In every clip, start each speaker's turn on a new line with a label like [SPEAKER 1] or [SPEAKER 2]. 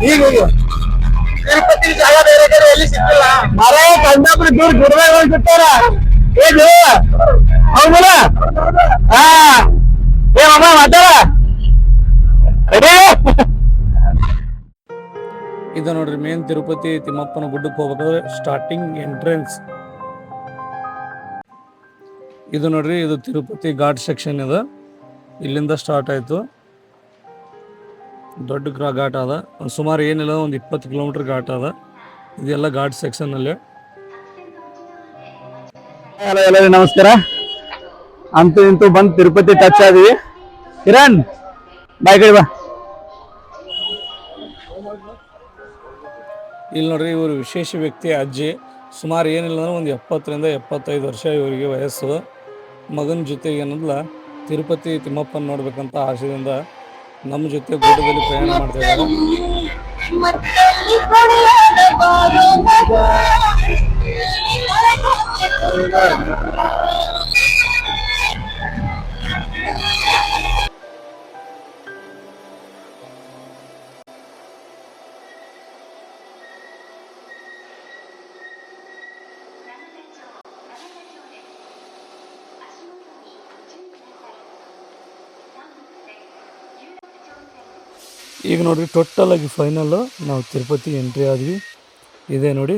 [SPEAKER 1] ಈಗ ತಿರುಪತಿ ಜಾಗ ಬೇರೆ ಕಡೆ ಎಲ್ಲಿ ಸಿಕ್ಕಿಲ್ಲ ಮರ ಕಂಡಾಪುರ ದೂರ ಗುರುವಾಗಿ ಹೋಗ್ಬಿಟ್ಟಾರ ಏನು ಹೌದಲ್ಲ ಹಾ ಏ ಮಮ್ಮ ಮಾತಾಡ
[SPEAKER 2] ಇದು ನೋಡ್ರಿ ಮೇನ್ ತಿರುಪತಿ ತಿಮ್ಮಪ್ಪನ ಗುಡ್ಡಕ್ಕೆ ಹೋಗ್ಬೇಕಾದ್ರೆ ಸ್ಟಾರ್ಟಿಂಗ್ ಎಂಟ್ರೆನ್ಸ್ ಇದು ನೋಡ್ರಿ. ಇದು ತಿರುಪತಿ ಘಾಟ್ ಸೆಕ್ಷನ್ ಇದು. ಇಲ್ಲಿಂದ ಸ್ಟಾರ್ಟ್ ಆಯ್ತು. ದೊಡ್ಡ ಘಾಟ್ ಅದ. ಸುಮಾರು ಏನಿಲ್ಲ ಒಂದು 20 ಕಿಲೋಮೀಟರ್ ಘಾಟ್ ಅದ. ಇದೆಲ್ಲ ಘಾಟ್ ಸೆಕ್ಷನ್ ಅಲ್ಲಿ.
[SPEAKER 1] ಎಲ್ಲರಿಗೂ ನಮಸ್ಕಾರ. ಅಂತೂ ಇಂತೂ ಬಂದು ತಿರುಪತಿ ಟಚ್ ಆದ್ವಿ. ಕಿರಣ್ ಬಾಯ್ ಕಡೆ ಬಾ.
[SPEAKER 2] ಇಲ್ಲಿ ನೋಡ್ರಿ ಇವರು ವಿಶೇಷ ವ್ಯಕ್ತಿ ಅಜ್ಜಿ. ಸುಮಾರು ಏನಿಲ್ಲ ಅಂದ್ರೆ ಒಂದು 70ರಿಂದ 75 ವರ್ಷ ಇವರಿಗೆ ವಯಸ್ಸು. ಮಗನ ಜೊತೆಗೆ ಏನಂದ್ಲ ತಿರುಪತಿ ತಿಮ್ಮಪ್ಪನ ನೋಡ್ಬೇಕಂತ ಆಸೆಯಿಂದ ನಮ್ಮ ಜೊತೆ ಗುಡ್ಡದಲ್ಲಿ ಪ್ರಯಾಣ ಮಾಡ್ತಾ ಇದ್ದಾರೆ. ಈಗ ನೋಡ್ರಿ ಟೋಟಲ್ ಆಗಿ ಫೈನಲ್ ನಾವು ತಿರುಪತಿ ಎಂಟ್ರಿ ಆದ್ವಿ. ಇದೇ ನೋಡಿ,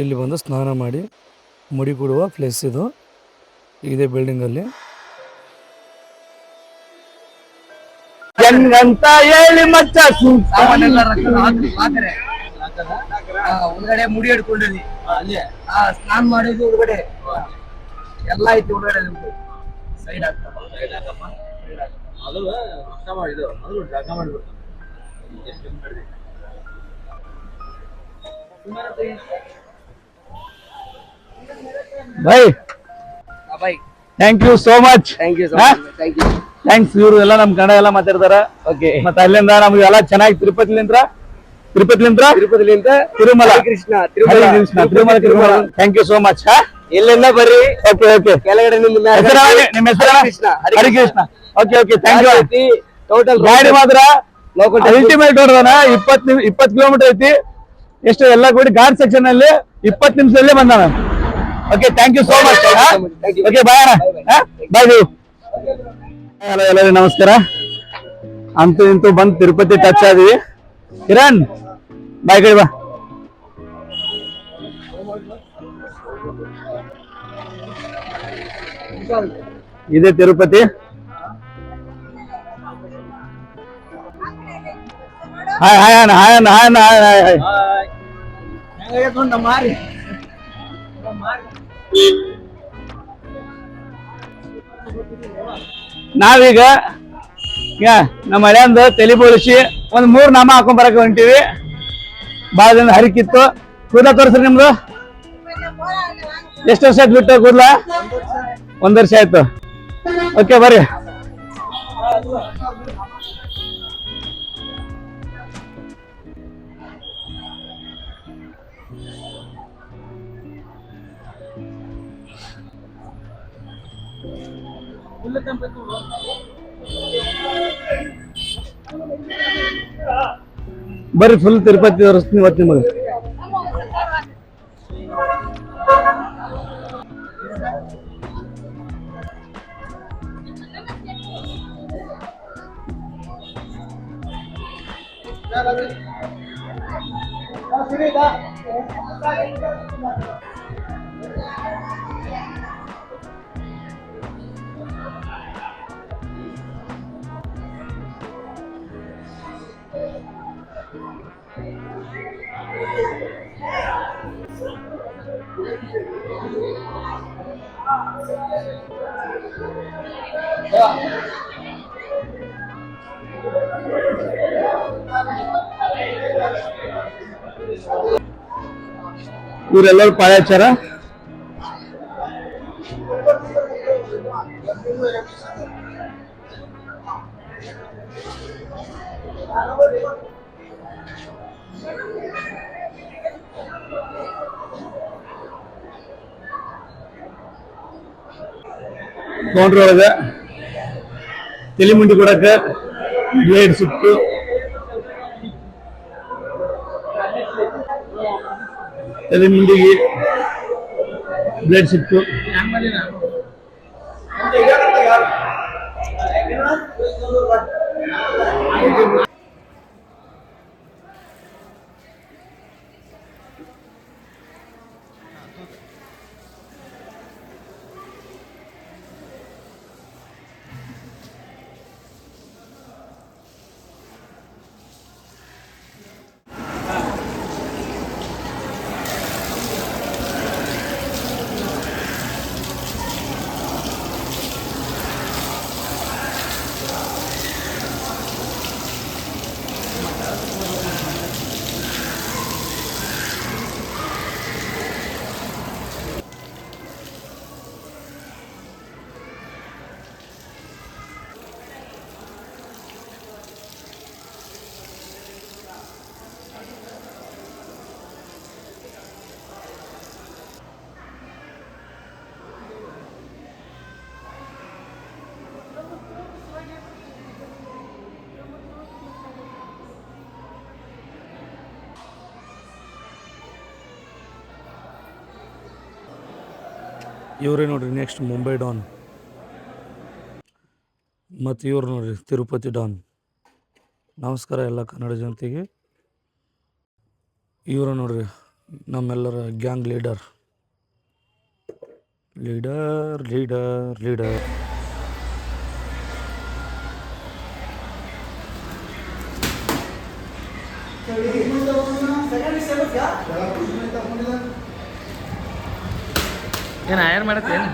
[SPEAKER 2] ಇಲ್ಲಿ ಬಂದು ಸ್ನಾನ ಮಾಡಿ ಮುಡಿ ಕೊಡುವ ಪ್ಲೇಸ್ ಇದು. ಇದೇ ಬಿಲ್ಡಿಂಗ್ ಅಲ್ಲಿ
[SPEAKER 1] ಹೆಂಗಂತ ಹೇಳಿ ಮಚ್ಚ
[SPEAKER 3] ಒಳಗಡೆ ಮುಡಿ ಹಿಡ್ಕೊಂಡಿದ್ವಿ, ಸ್ನಾನ ಮಾಡಿದ್ವಿ, ಒಳಗಡೆ ಎಲ್ಲ ಐತಿ. ಒಳಗಡೆ side
[SPEAKER 1] bye thank you so much. Thanks. ಇವರು ಎಲ್ಲ ನಮ್ ಕನ್ನಡ ಎಲ್ಲ ಮಾತಾಡ್ತಾರ. ಮತ್ತೆ ಅಲ್ಲಿಂದ ನಮ್ಗೆ ಎಲ್ಲ ಚೆನ್ನಾಗಿ Tirumala thank you so much.
[SPEAKER 3] ಎಲ್ಲಿಂದ ಬರ್ರಿ.
[SPEAKER 1] Okay okay.
[SPEAKER 3] ಕೆಳಗಡೆ
[SPEAKER 1] ನಿಮ್ಮ ಹೆಸರು Harikrishna. Okay okay thank you.
[SPEAKER 3] Total
[SPEAKER 1] ಗಾಡಿ ಮಾತ್ರ ಅಲ್ಟಿಮೇಟ್ ಹೊಡೆದಾನ. 20 ಕಿಲೋಮೀಟರ್ ಐತಿ. ಎಷ್ಟು ಎಲ್ಲ ಕೂಡಿ ಘಾಟ್ ಸೆಕ್ಷನ್ ಅಲ್ಲಿ 20 ನಿಮಿಷದಲ್ಲೇ ಬಂದಾನ. Okay thank you so much. Okay bye ಅಣ್ಣ. ಬಾಯ್ ನೀವು. ಹಲೋ ಎಲ್ಲರಿಗೂ ನಮಸ್ಕಾರ. ಅಂತೂ ಇಂತೂ ಬಂದು ತಿರುಪತಿ ಟಚ್ ಆದ್ವಿ. ಕಿರಣ್ ಬಾಯ್ ಕಡೆ ಬಾ. ಇದೇ ತಿರುಪತಿ. ಹಾಯ್ ಹಾಯ್ ಅಣ್ಣ, ಹಾಯ್ ಅಣ್ಣ, ಹಾಯ್ ಅಣ್ಣ, ಹಾಯ್ ಹಾಯ್ ಹಾಯ್. ನಾವೀಗ ನಮ್ಮ ಹಳೆಯಂದು ತಲೆ ಬೋಳಿಸಿ ಒಂದ್ 3 ನಾಮ ಹಾಕೊಂಡ್ ಬರಕ್ ಹೊಂಟಿವಿ. ಬಾಳ ದಿನ ಹರಿಕಿತ್ತು. ಕೂದಲ ತೋರಿಸ್ರಿ ನಿಮ್ದು. ಎಷ್ಟು ವರ್ಷ ಆಯ್ತು ಬಿಟ್ಟು ಕೂದಲ? 1 ವರ್ಷ ಆಯ್ತು. ಓಕೆ ಬರ್ರಿ. ಬರ್ರಿ ಫುಲ್ ತಿರುಪತಿ ತೋರಿಸ್ತೀನಿ ಇವತ್ತು ನಿಮಗೆ. ಇವರೆಲ್ಲರೂ ಪಾಳಾಚಾರ. ಕೌಂಟ್ರ್ ಒಳಗ ತಲೆ ಮುಂಡಿ ಕೊಡಕ ಬ್ಲೇಡ್ ಸುತ್ತು ತಲೆ ಮುಂದಿಗೆ ಬ್ಲಡ್ ಸಿಕ್ತು.
[SPEAKER 2] ಇವರೇ ನೋಡ್ರಿ ನೆಕ್ಸ್ಟ್ ಮುಂಬೈ ಡಾನ್, ಮತ್ತು ಇವ್ರು ನೋಡ್ರಿ ತಿರುಪತಿ ಡಾನ್. ನಮಸ್ಕಾರ ಎಲ್ಲ ಕನ್ನಡ ಜನತೆಗೆ. ಇವರು ನೋಡ್ರಿ ನಮ್ಮೆಲ್ಲರ gang leader. Leader leader leader
[SPEAKER 3] ಏನು ಆಯರ್ ಮಾಡತ್ತೆ ಏನು?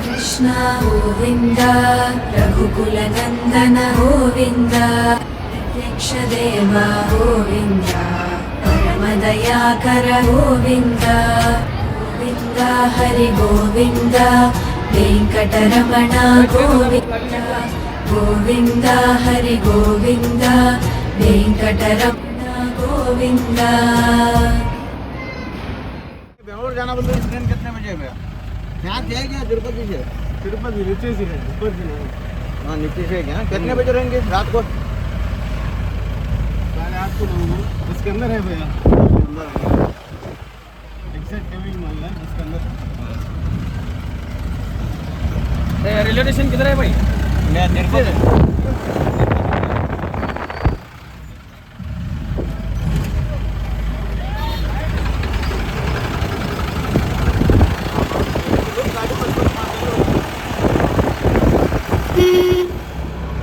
[SPEAKER 4] कृष्ण गोविन्द रघुकुलनन्दन गोविन्द प्रत्यक्षदेव गोविन्द परमदयाकर गोविन्द गोविन्द हरि गोविन्द वेङ्कटरमण गोविन्द गोविन्द हरि गोविन्द वेङ्कटरमण गोविन्द।
[SPEAKER 3] बेंगलोर जाना बोलते हैं, ट्रेन कितने बजे है भैया? यहाँ से है क्या तिरुपति से? तिरुपति नीचे से है, ऊपर से नहीं। हाँ नीचे से है क्या? कितने बजे रहेंगे रात को? 8:30 को रहूँगा। इसके अंदर है भैया, अंदर एग्जैक्ट केबिन मान है इसके अंदर। रेलवे स्टेशन किधर है भाई? मैं Tirupati.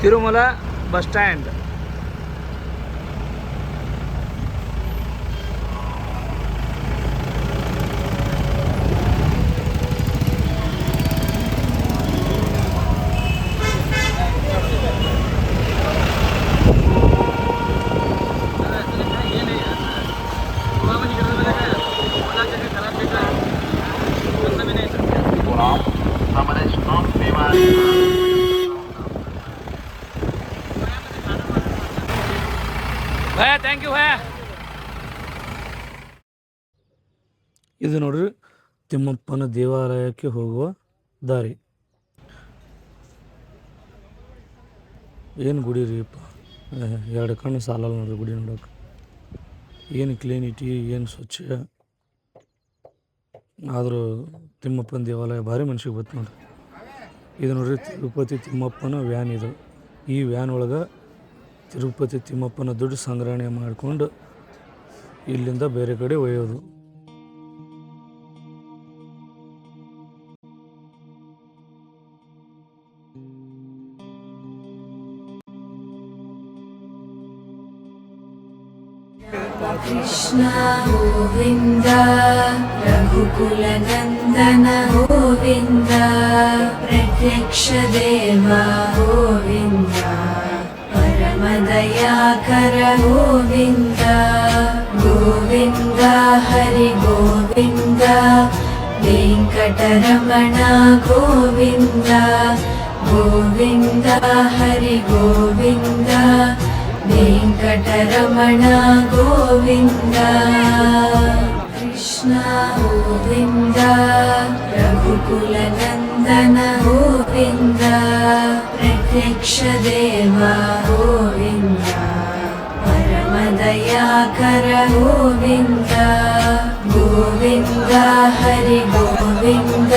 [SPEAKER 2] Tirumala bus stand. Thank you. ಇದು ನೋಡ್ರಿ ತಿಮ್ಮಪ್ಪನ ದೇವಾಲಯಕ್ಕೆ ಹೋಗುವ ದಾರಿ. ಏನು ಗುಡಿ ರೀ ಅಪ್ಪ, ಎರಡು ಕಣ್ಣು ಸಾಲಲ್ಲ ನೋಡ್ರಿ ಗುಡಿ ನೋಡೋಕೆ. ಏನು ಕ್ಲೀನಿಟಿ, ಏನು ಸ್ವಚ್ಛ. ಆದರೂ ತಿಮ್ಮಪ್ಪನ ದೇವಾಲಯ ಭಾರಿ ಮನ್ಸಿಗೆ ಬತ್ತು ನೋಡ್ರಿ. ಇದು ನೋಡ್ರಿ ತಿರುಪತಿ ತಿಮ್ಮಪ್ಪನ ವ್ಯಾನ್. ಇದು ಈ ವ್ಯಾನ್ ಒಳಗೆ ತಿರುಪತಿ ತಿಮ್ಮಪ್ಪನ ದುಡ್ಡು ಸಂಗ್ರಹಣೆ ಮಾಡಿಕೊಂಡು ಇಲ್ಲಿಂದ ಬೇರೆ ಕಡೆ ಒಯ್ಯೋದು.
[SPEAKER 4] कृष्ण गोविन्द रघुकुलनन्दन गोविन्द प्रत्यक्षदेवा गोविन्द परमदयाकर गोविन्द गोविन्द हरि गोविन्द वेङ्कटरमण गोविन्द गोविन्द हरि गोविन्द वेङ्कटरमण गोविन्द कृष्ण गोविन्द रघुकुलनन्दन गोविन्द प्रत्यक्षदेवा गोविन्द परमदयाकर गोविन्द गोविन्द हरि गोविन्द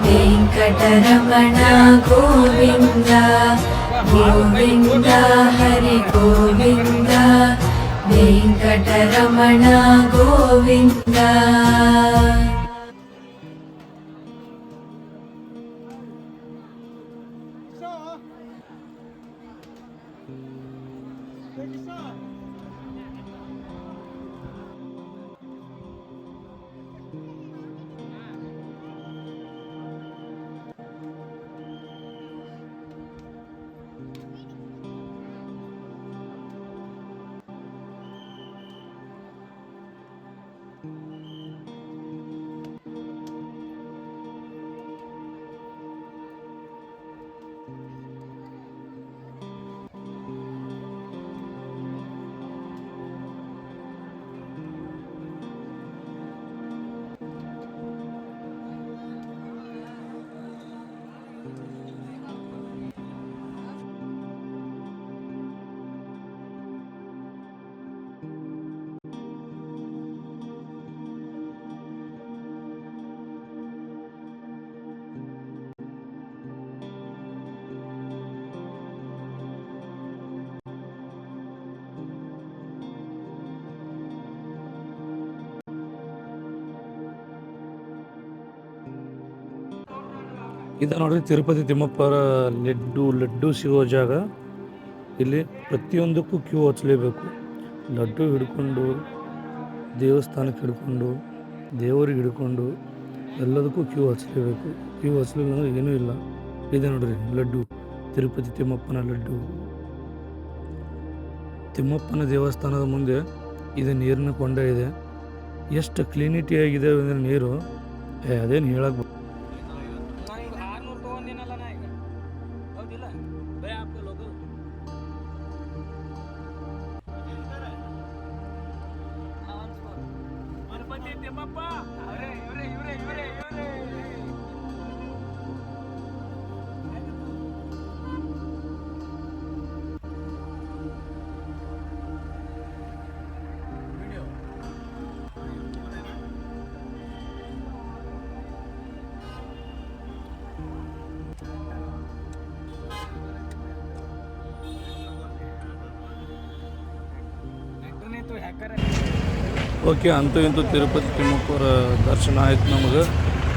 [SPEAKER 4] वेङ्कटरमण गोविन्द गोविन्द हरि गोविन्द वेङ्कटरमण गोविन्द
[SPEAKER 2] ಇದು ನೋಡ್ರಿ ತಿರುಪತಿ ತಿಮ್ಮಪ್ಪರ ಲಡ್ಡು ಸಿಗೋ ಜಾಗ. ಇಲ್ಲಿ ಪ್ರತಿಯೊಂದಕ್ಕೂ ಕ್ಯೂ ಹಚ್ಚಲೇಬೇಕು. ಲಡ್ಡು ಹಿಡ್ಕೊಂಡು ದೇವಸ್ಥಾನಕ್ಕೆ ಹಿಡ್ಕೊಂಡು ದೇವರಿಗೆ ಹಿಡ್ಕೊಂಡು ಎಲ್ಲದಕ್ಕೂ ಕ್ಯೂ ಹಚ್ಚಲೇಬೇಕು. ಕ್ಯೂ ಹಚ್ಚಲಿಲ್ಲ ಅಂದ್ರೆ ಏನೂ ಇಲ್ಲ. ಇದೆ ನೋಡ್ರಿ ಲಡ್ಡು, ತಿರುಪತಿ ತಿಮ್ಮಪ್ಪನ ಲಡ್ಡು. ತಿಮ್ಮಪ್ಪನ ದೇವಸ್ಥಾನದ ಮುಂದೆ ಇದು ನೀರಿನ ಕೊಂಡ ಇದೆ. ಎಷ್ಟು ಕ್ಲೀನಿಟಿ ಆಗಿದೆ ಅಂದರೆ ನೀರು, ಅದೇನು ಹೇಳಕ್ಕೆ ಓಕೆ. ಅಂತೂ ಇಂತೂ ತಿರುಪತಿ ತಿಮ್ಮಪ್ಪರ ದರ್ಶನ ಆಯ್ತು ನಮಗೆ.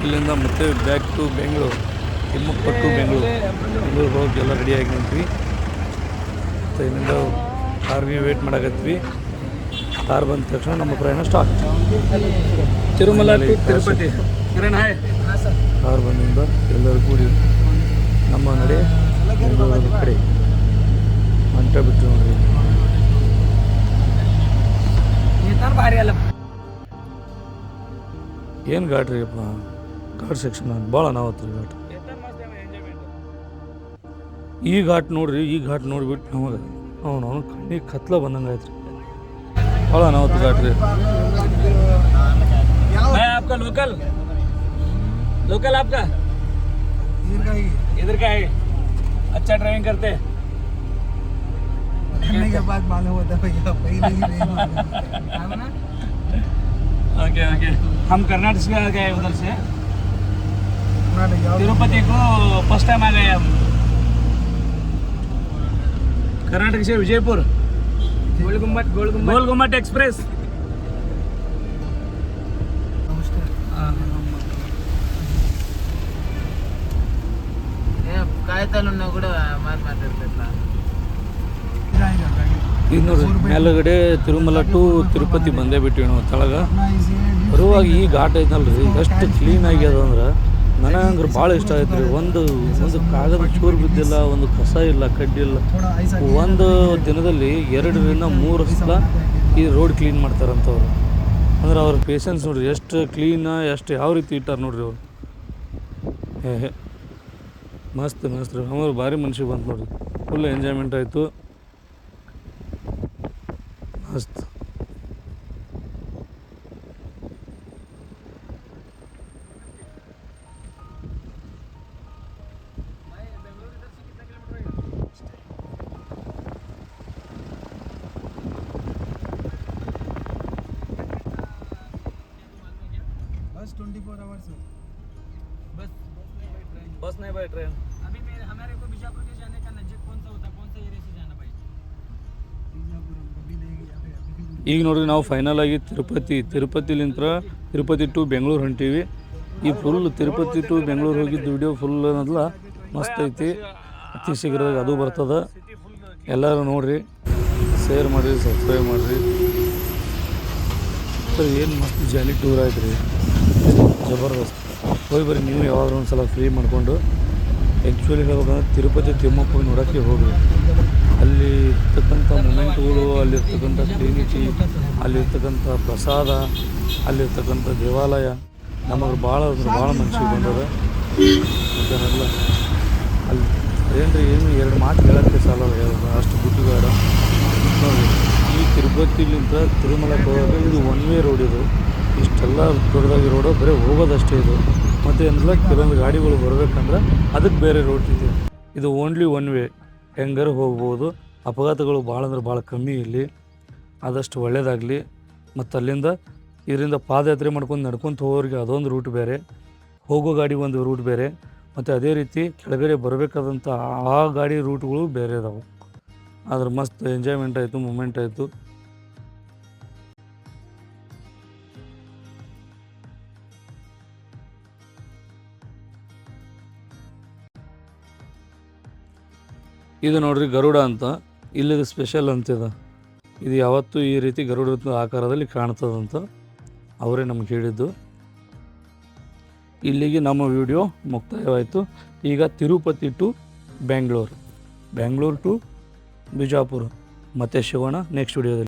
[SPEAKER 2] ಇಲ್ಲಿಂದ ಮತ್ತೆ back to Bengaluru, Thimmappa to Bengaluru ಹೋಗಿ ಎಲ್ಲ ರೆಡಿಯಾಗಿ ನಿಂತ್ವಿ. ಮತ್ತು ಇಲ್ಲಿಂದ ಕಾರ್ಗೆ ವೇಟ್ ಮಾಡಕತ್ವಿ. ಕಾರ್ ಬಂದ ತಕ್ಷಣ ನಮ್ಮ ಪ್ರಯಾಣ start.
[SPEAKER 1] Tirumala to Tirupati
[SPEAKER 2] car ಬಂದಿಂದ ಎಲ್ಲರೂ ಕೂಡಿ ನಮ್ಮ ನಡೆ ಬೆಂಗಳೂರು ಕಡೆ ಮಂಟ ಬಿಟ್ಟು ನೋಡ್ರಿ.
[SPEAKER 1] ಭಾರಿ ಅಲ್ಲ
[SPEAKER 2] ಏನು ಘಾಟ್ ರೀ ಅಪ್ಪ, ಘಾಟ್ ಸೆಕ್ಷನ್ ಭಾಳ ಅನಾವತ್ತು ರೀ ಘಾಟ್. ಈ ಘಾಟ್ ನೋಡ್ರಿ, ಈ ಘಾಟ್ ನೋಡ್ಬಿಟ್ಟು ನಮಗೆ ಅವನು ಕಣ್ಣಿಗೆ ಕತ್ಲ ಬಂದಂಗೆ ಆಯ್ತು ರೀ. ಭಾಳ ಅನಾವತ್ತು ಘಾಟ್ ರೀ.
[SPEAKER 1] आपका लोकल आपका इधर का है. अच्छा ड्राइविंग करते हैं.
[SPEAKER 3] के बाद मालूम होता भैया पहले ही नहीं.
[SPEAKER 1] Okay okay. हम कर्नाटक से आ गए, उधर से तिरुपति को फर्स्ट टाइम आ गए हम. कर्नाटक से विजयपुर गोल गुम्बट एक्सप्रेस.
[SPEAKER 3] ಕಾಯ್ತಾನು ಕೂಡ ಮಾತಾಡ್ತಿರ್ತಾರ.
[SPEAKER 2] ಈಗ ನೋಡ್ರಿ ಮೇಲುಗಡೆ ತಿರುಮಲ ಟು ತಿರುಪತಿ ಬಂದೇ ಬಿಟ್ಟಿವಿ ನಾವು ತೆಳಗ. ಬರುವಾಗ ಈ ಘಾಟ್ ಐತಲ್ರಿ ಎಷ್ಟು ಕ್ಲೀನ್ ಆಗ್ಯದ ಅಂದ್ರೆ ನನಗಂದ್ರೆ ಭಾಳ ಇಷ್ಟ ಆಯ್ತು ರೀ. ಒಂದು ಕಾಗದ ಚೂರು ಬಿದ್ದಿಲ್ಲ, ಒಂದು ಕಸ ಇಲ್ಲ, ಕಡ್ಡಿಲ್ಲ. ಒಂದು ದಿನದಲ್ಲಿ 2 ರಿಂದ 3 ಸಲ ಈ ರೋಡ್ ಕ್ಲೀನ್ ಮಾಡ್ತಾರಂತವ್ರು. ಅಂದ್ರೆ ಅವ್ರ ಪೇಷನ್ಸ್ ನೋಡ್ರಿ ಎಷ್ಟು ಕ್ಲೀನ, ಎಷ್ಟು ಯಾವ ರೀತಿ ಇಟ್ಟಾರ ನೋಡ್ರಿ ಅವ್ರು. ಮಸ್ತ್ ರೀ. ಅವ್ರು ಭಾರಿ ಮನ್ಸಿಗೆ ಬಂತು ನೋಡ್ರಿ. ಫುಲ್ ಎಂಜಾಯ್ಮೆಂಟ್ ಆಯಿತು. ಮಸ್ತ್.
[SPEAKER 3] बस 24 आवर्स है।
[SPEAKER 2] बस नहीं बाय ट्रेन.
[SPEAKER 5] अभी हमारे को बीजापुर के जाने का नजदीक कौन सा होता है, कौन सा एरिया से जाना भाई? बीजापुर अभी नहीं गया अभी।
[SPEAKER 2] ಈಗ ನೋಡ್ರಿ ನಾವು ಫೈನಲ್ ಆಗಿ ತಿರುಪತಿಲಿಂತ್ರ ತಿರುಪತಿ ಟು ಬೆಂಗಳೂರು ಹೊಂಟೀವಿ. ಈ ಫುಲ್ ತಿರುಪತಿ ಟು ಬೆಂಗಳೂರು ಹೋಗಿದ್ದು ವಿಡಿಯೋ ಫುಲ್ ಅನ್ನೋದಲ್ಲ ಮಸ್ತ್ ಐತಿ. ಅತಿ ಶೀಘ್ರದಾಗ ಅದು ಬರ್ತದೆ. ಎಲ್ಲರೂ ನೋಡಿರಿ, ಶೇರ್ ಮಾಡಿರಿ, ಸಬ್ಸ್ಕ್ರೈಬ್ ಮಾಡಿರಿ. ಏನು ಮಸ್ತ್ ಜಾಲಿ ಟೂರ್ ಆಯ್ತು ರೀ, ಜಬರ್ದಸ್ತ್. ಹೋಗಿ ಬರ್ರಿ ನೀವು ಯಾವಾಗಲೂ ಒಂದು ಸಲ ಫ್ರೀ ಮಾಡಿಕೊಂಡು. ಆ್ಯಕ್ಚುಲಿ ಹೇಳ್ಬೇಕಂದ್ರೆ ತಿರುಪತಿ ತಿಮ್ಮಪ್ಪ ನೋಡೋಕ್ಕೆ ಹೋಗ್ರಿ. ಅಲ್ಲಿ ಇರ್ತಕ್ಕಂಥ ಮೂಮೆಂಟ್ಗಳು, ಅಲ್ಲಿರ್ತಕ್ಕಂಥ ಕ್ಲೀನಿಟಿ, ಅಲ್ಲಿರ್ತಕ್ಕಂಥ ಪ್ರಸಾದ, ಅಲ್ಲಿರ್ತಕ್ಕಂಥ ದೇವಾಲಯ ನಮಗೆ ಭಾಳ ಮನ್ಸಿಗೆ ಬಂದದ. ಅದನ್ನೆಲ್ಲ ಅಲ್ಲಿ ಅದೇನ್ರಿ ಏನು 2 ಮಾತು ಹೇಳೋಕ್ಕೆ ಸಾಲಲ್ಲ, ಅಷ್ಟು ಗುಡ್ಡುಗಾಡ ನೋಡಿ. ಈ ತಿರುಪತಿಲಿಂದ ತಿರುಮಲಕ್ಕೆ ಹೋದಾಗ ಇದು 1 ವೇ ರೋಡ್. ಇದು ಇಷ್ಟೆಲ್ಲ ದೊಡ್ಡದಾಗಿ ರೋಡು, ಬರೀ ಹೋಗೋದಷ್ಟೇ ಇದು. ಮತ್ತು ಏನೆಲ್ಲ ಕೆಲವೊಂದು ಗಾಡಿಗಳು ಬರಬೇಕಂದ್ರೆ ಅದಕ್ಕೆ ಬೇರೆ ರೋಡ್ ಇದೆ. ಇದು ಓನ್ಲಿ 1 ವೇ, ಹೆಂಗಾರು ಹೋಗ್ಬೋದು. ಅಪಘಾತಗಳು ಭಾಳ ಅಂದ್ರೆ ಭಾಳ ಕಮ್ಮಿ ಇಲ್ಲಿ. ಆದಷ್ಟು ಒಳ್ಳೆಯದಾಗಲಿ. ಮತ್ತು ಅಲ್ಲಿಂದ ಇದರಿಂದ ಪಾದಯಾತ್ರೆ ಮಾಡ್ಕೊಂಡು ನಡ್ಕೊತ ಹೋಗೋರಿಗೆ ಅದೊಂದು ರೂಟ್ ಬೇರೆ, ಹೋಗೋ ಗಾಡಿ ಒಂದು ರೂಟ್ ಬೇರೆ, ಮತ್ತು ಅದೇ ರೀತಿ ಕೆಳಗಡೆ ಬರಬೇಕಾದಂಥ ಆ ಗಾಡಿ ರೂಟ್ಗಳು ಬೇರೆ ಇದಾವೆ. ಆದ್ರೆ ಮಸ್ತ್ ಎಂಜಾಯ್ಮೆಂಟ್ ಆಯಿತು, ಮೂಮೆಂಟ್ ಆಯಿತು. ಇದು ನೋಡ್ರಿ ಗರುಡ ಅಂತ, ಇಲ್ಲಿದು ಸ್ಪೆಷಲ್ ಅಂತಿದೆ. ಇದು ಯಾವತ್ತೂ ಈ ರೀತಿ ಗರುಡದ ಆಕಾರದಲ್ಲಿ ಕಾಣ್ತದಂತ ಅವರೇ ನಮ್ಗೆ ಹೇಳಿದ್ದು. ಇಲ್ಲಿಗೆ ನಮ್ಮ ವಿಡಿಯೋ ಮುಕ್ತಾಯವಾಯಿತು. ಈಗ ತಿರುಪತಿ ಟು ಬೆಂಗಳೂರು ಟು ಬಿಜಾಪುರ ಮತ್ತೆ ಸಿಗೋಣ ನೆಕ್ಸ್ಟ್ ವಿಡಿಯೋದಲ್ಲಿ.